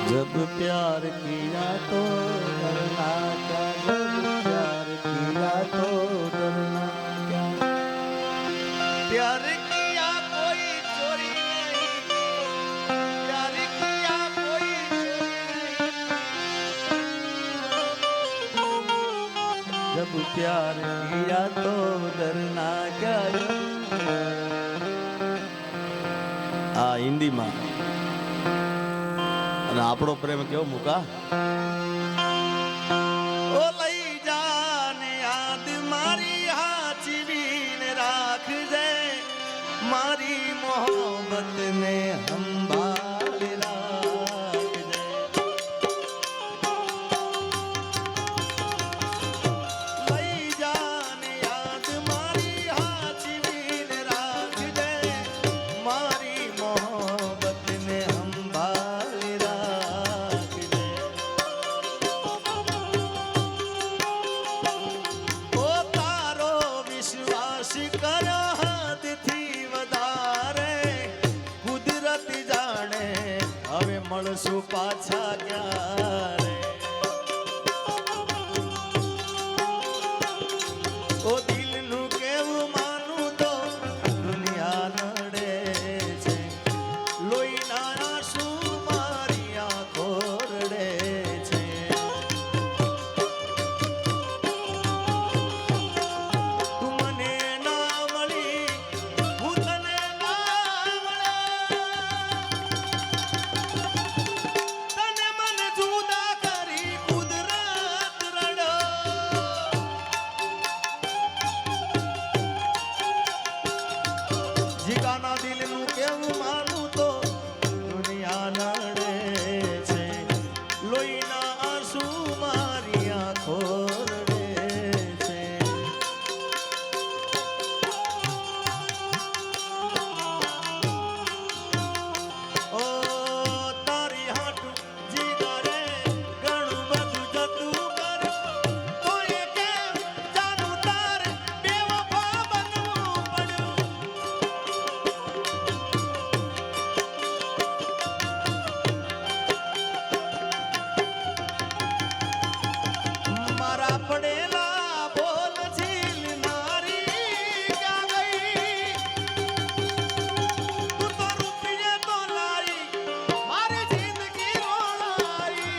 जब प्यार किया तो डरना क्या, जब प्यार किया तो डरना क्या। प्यार किया कोई चोरी नहीं, प्यार किया कोई चोरी नहीं। जब प्यार किया तो डरना क्या। आ हिंदी में અને આપણો પ્રેમ કેવો મૂકા ઓ લઈ જાને યાદ મારી હાચવીને રાખજે, મારી મોહબ્બતને સંભાળ રાખજે. લઈ જાને યાદ મારી હાચવીને રાખજે, મારી મોહબ્બતને સંભાળ રાખજે. ઓ તારો વિશ્વાસ કર હદથી વધારે, કુદરત જાણે હવે મળશું પાછા ક્યારે. ઓ દિલનું કેવું માનું તો દુનિયા નડે છે, લોહીના આંસુ મારી આંખો રડે છે. તું મને ના મળી, હું તને ના મળ્યા, તને મને જુદા કરી કુદરત રડો. જીગાના દિલનું કેવું માનું તો દુનિયા નડે છે, લોહીના આંસુ મારી આંખો રડે છે. ઓ તારી હાટુ જીગરે ઘણું બધું જતું કર, તોય કેમ જાનું તારે બેવફા બનવું પડ્યું. મારા પડેલા બોલ ઝીલનારી ક્યાં ગઈ? તું તો રૂપિયે તો લાઈ, મારી જિંદગી રોળાઈ.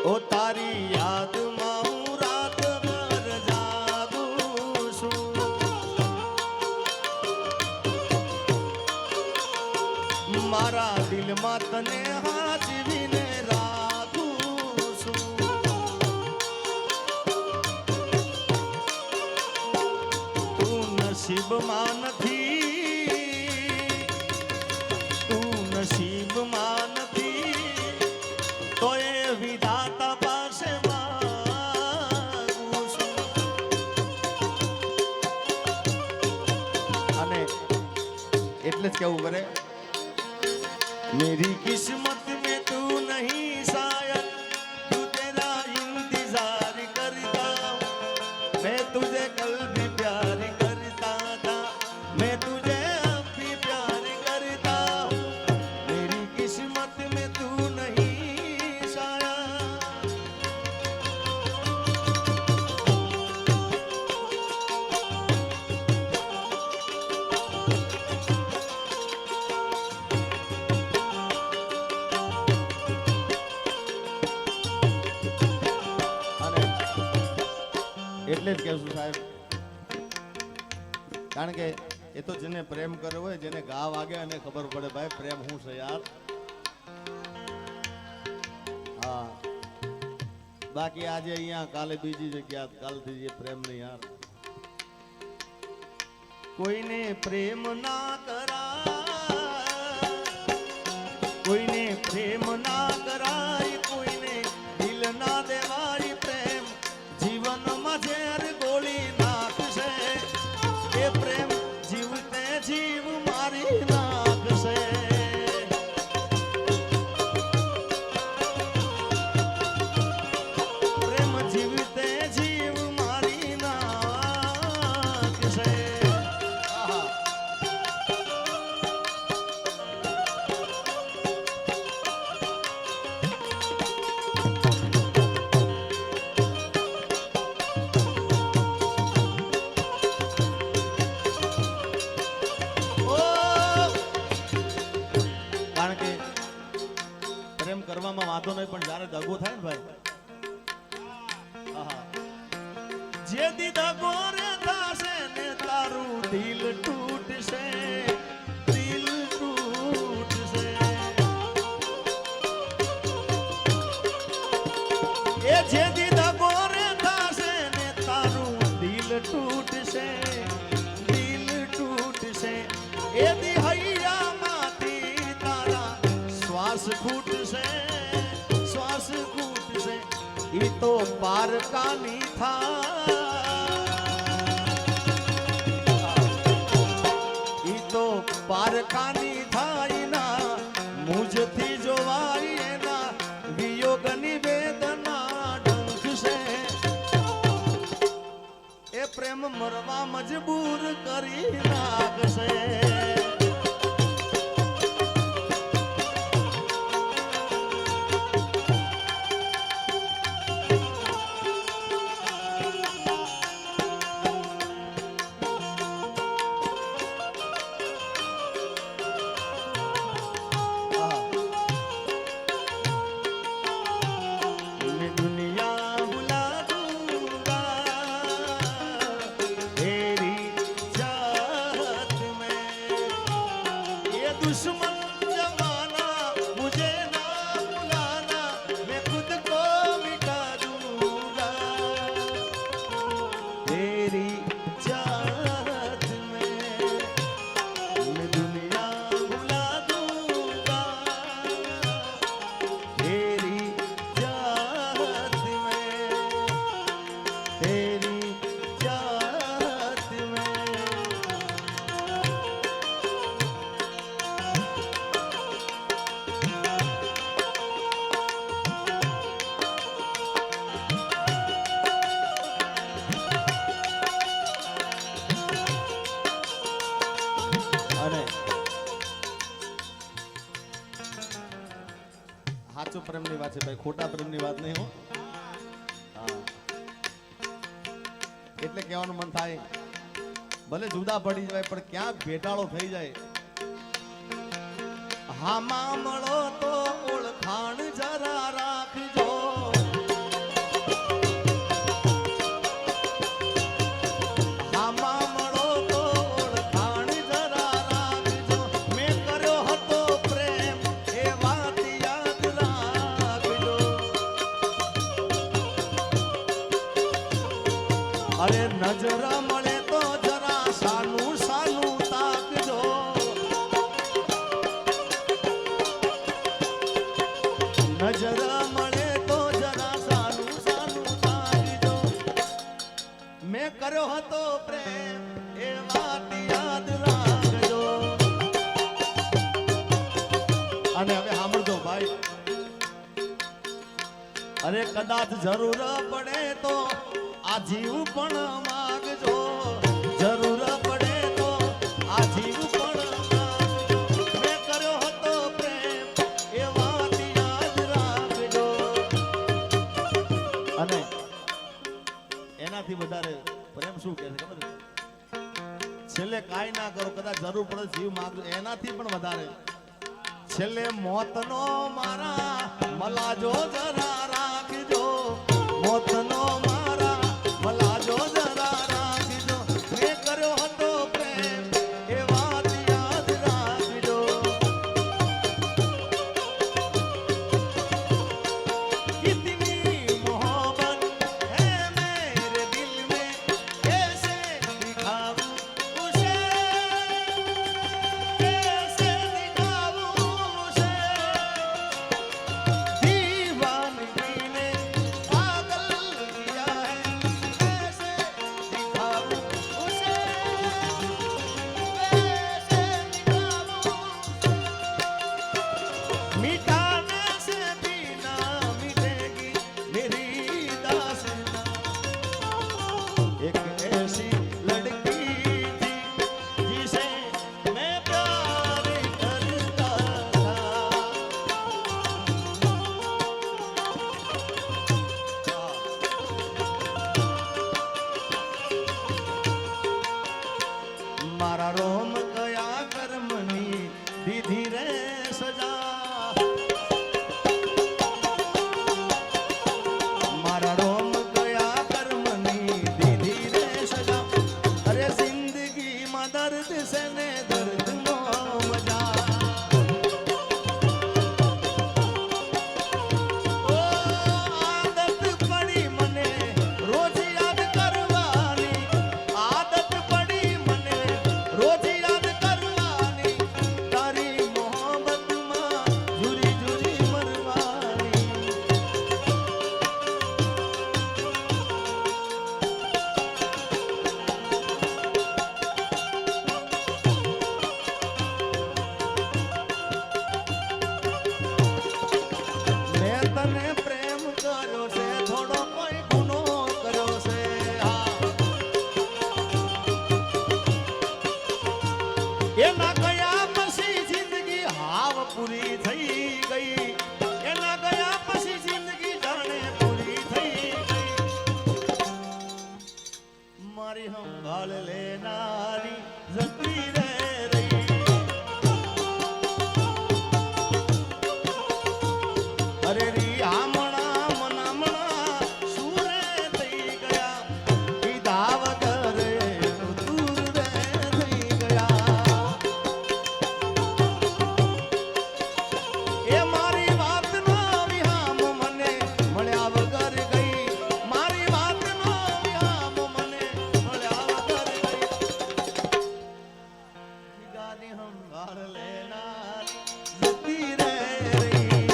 ઓ તારી યાદમાં હું રાતભર જાગું છું, મારા દિલમાં તને હાચવીને રાખું છું. તું નસીબમાં નથી, તું નસીબમાં નથી, તો એ વિધાતા પાસે માંગુ છું. અને એટલે જ કેવું કરે मेरी किस्मत में तू नहीं शायद, तू तेरा इंतजार करता हूँ. मैं तुझे कल भी प्यार करता था, मैं तुझे अब भी प्यार करता हूँ. मेरी किस्मत में तू नहीं शायद. અને એટલે જ કહેશું સાહેબ, કારણ કે એ તો જેને પ્રેમ કર્યો હોય, જેને ઘા વાગે અને ખબર પડે ભાઈ પ્રેમ શું છે યાર. હા, બાકી આજે અહીંયા કાલે બીજી જગ્યા, કાલથી જે પ્રેમ નહીં યાર. કોઈને પ્રેમ ના કરાય, કોઈને પ્રેમ ના કરાય, કોઈને દિલ ના દેવાય. પ્રેમ જીવનમાં ઝેર ગોળી નાખશે, એ પ્રેમ જીવતે જીવ મારી નાખશે. વાંધો નહીં, પણ જ્યારે દગો થાય ને ભાઈ, આહા, જે દી દગો રે થાશે ને તારું દિલ તૂટશે, દિલ તૂટશે. એ જે દી દગો રે થાશે ને તારું દિલ તૂટશે, દિલ તૂટશે. એ દી હૈયામાંથી તારા શ્વાસ ખૂટશે, શ્વાસ ખૂટશે. ઈ તો પારકાની ઈ તો પારકાની થાય ના, મુજથી જોવાય એના વિયોગની વેદના ડંખશે. એ પ્રેમ મરવા મજબૂર કરી નાખશે. दुश्मन जमाना मुझे ना बुलाना, मैं खुद को मिटा दूंगा तेरी चाहत में. मैं दुनिया बुला दूंगा तेरी चाहत में, तेरी चाहत में. અને સાચો પ્રેમની વાત છે ભાઈ, ખોટા પ્રેમની વાત નહીં હો. હા, એટલે કહેવાનું મન થાય, ભલે જુદા પડી જાય પણ ક્યાંક ભેટાળો થઈ જાય. હામાં મળો તો ઓળખાણ જરા રાખજો, હામાં મળો તો ઓળખાણ જરા રાખજો. મેં કર્યો હતો પ્રેમ એ વાત યાદ રાખજો. અરે નજર મળે તો જરા સાનું સાનું તાકજો. નજર મળે તો જરા સાનું સાનું તાકજો. મેં કર્યો હતો પ્રેમ એ વાત યાદ રાખજો. અને હવે સાંભળજો ભાઈ, અરે કદાચ જરૂર પડે તો આ જીવ પણ માગજો, જરૂર પડે તો આ જીવ પણ માગજો. મેં કર્યો હતો પ્રેમ એ વાત યાદ રાખજો. અને એનાથી વધારે પ્રેમ શું કહે છે ખબર છે? છેલ્લે કાંઈ ના કરો, કદાચ જરૂર પડે જીવ માંગજો, એનાથી પણ વધારે છેલ્લે મોતનો મારા મલાજો જરા રાખજો, મોતનો મારા મલાજો જરા રાખજો. મેં કર્યો હતો પ્રેમ એ વાત યાદ રાખજો. कितनी मोहब्बत है मेरे दिल में, कैसे दिखाऊं उसे, कैसे दिखाऊं उसे. दीवानगी ने पागल किया है, कैसे दिखाऊं उसे, कैसे दिखाऊं. मिटाने से भी ना मिटेगी मेरी दास्तां. एक ऐसी लड़की थी जिसे मैं प्यार करता था. મારા રોમ કયા કર્મની દીધી રે સજા. મેં તને પ્રેમ કર્યો છે થોડો કોઈ ગુનો કર્યો છે હા. એના ગયા પછી જિંદગી હાવ પૂરી થઈ ગઈ એના ગયા પછી જિંદગી જાણે પૂરી થઈ ગઈ મારી સંભાળ લેનારી જતી રે રહી અરે રી આમણા મનામણા સુરે થઈ ગયા પીધા વગર દૂર રે થઈ ગયા એ મારી વાતનો વિહામ મને મળ્યા વગર ગઈ મારી વાતનો વિહામ મને મળ્યા વગર ગઈ ગાની સંભાળ લેનારી જતી રે રહી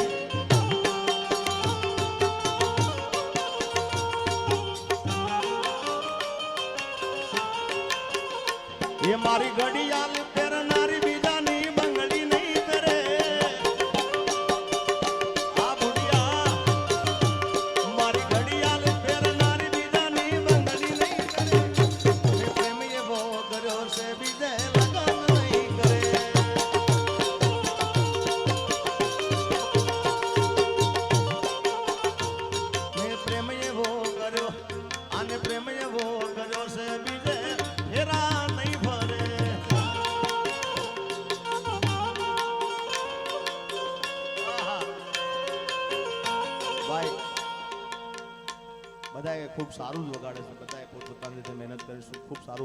એ મારી ઘડિયાળ પહેરનારી બીજાની બંગડી નહીં કરે આ ભુડિયા મારી ઘડિયાળ પહેરનારી બીજાની બંગડી નહીં કરે એ પ્રેમ એવો કર્યો છે બીજે લગન નહીં કરે મેં પ્રેમ એવો કર્યો આને પ્રેમ એવો કર્યો છે બીજે હેરા નહીં ફરે આહા. ભાઈ બધાએ ખૂબ સારું જ વગાડે છે બધાએ પોતપોતાની રીતે મહેનત કરીશું ખૂબ સારું